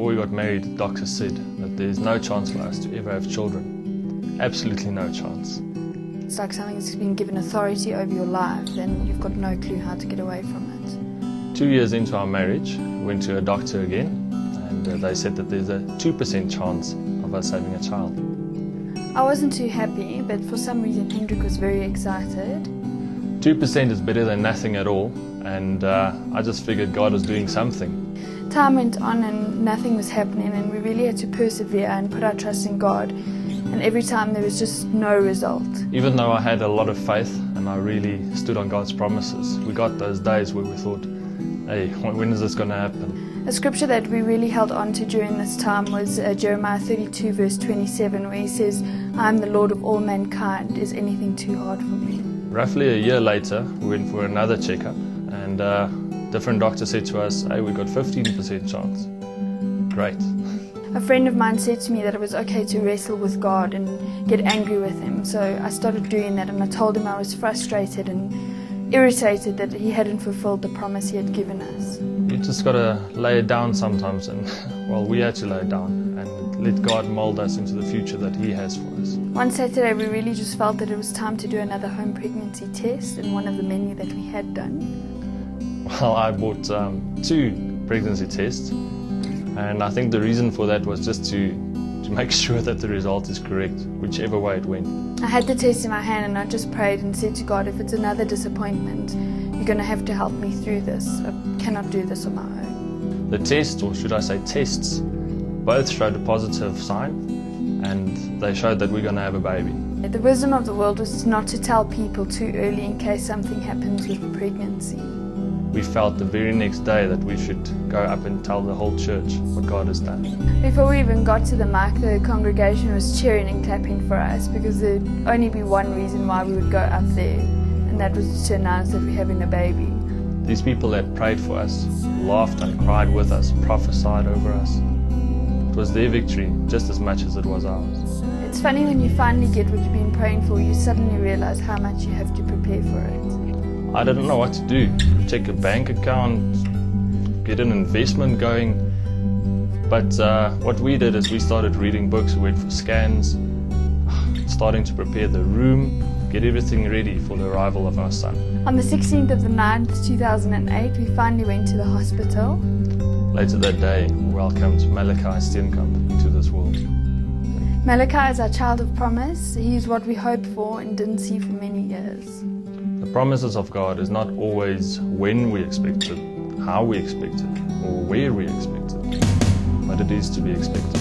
before we got married, doctors said that there's no chance for us to ever have children. Absolutely no chance. It's like something that's been given authority over your life, then you've got no clue how to get away from it. 2 years into our marriage, we went to a doctor again, and they said that there's a 2% chance of us having a child. I wasn't too happy, but for some reason Hendrik was very excited. 2% is better than nothing at all, and I just figured God was doing something. Time went on and nothing was happening, and we really had to persevere and put our trust in God. And every time there was just no result. Even though I had a lot of faith and I really stood on God's promises, we got those days where we thought, hey, when is this going to happen? A scripture that we really held on to during this time was Jeremiah 32 verse 27, where he says, I am the Lord of all mankind, is anything too hard for me? Roughly a year later, we went for another checkup, and different doctor said to us, hey, we got 15% chance. Great. A friend of mine said to me that it was okay to wrestle with God and get angry with him, so I started doing that, and I told him I was frustrated and irritated that he hadn't fulfilled the promise he had given us. You just got to lay it down sometimes, and well, we had to lay it down and let God mold us into the future that He has for us. One Saturday we really just felt that it was time to do another home pregnancy test, and one of the many that we had done. Well, I bought 2 pregnancy tests, and I think the reason for that was just to make sure that the result is correct, whichever way it went. I had the test in my hand, and I just prayed and said to God, if it's another disappointment, you're going to have to help me through this. I cannot do this on my own. The test, or should I say tests, both showed a positive sign, and they showed that we're going to have a baby. The wisdom of the world was not to tell people too early in case something happens with the pregnancy. We felt the very next day that we should go up and tell the whole church what God has done. Before we even got to the mic, the congregation was cheering and clapping for us, because there'd only be one reason why we would go up there, and that was to announce that we're having a baby. These people that prayed for us, laughed and cried with us, prophesied over us. It was their victory just as much as it was ours. It's funny when you finally get what you've been praying for, you suddenly realize how much you have to prepare for it. I didn't know what to do. Check a bank account, get an investment going. But what we did is we started reading books, we went for scans, starting to prepare the room, get everything ready for the arrival of our son. On the 16th of the 9th, 2008, we finally went to the hospital. Later that day, we welcomed Malakai into this world. Malakai is our child of promise. He is what we hoped for and didn't see for many years. The promises of God is not always when we expect it, how we expect it, or where we expect it, but it is to be expected.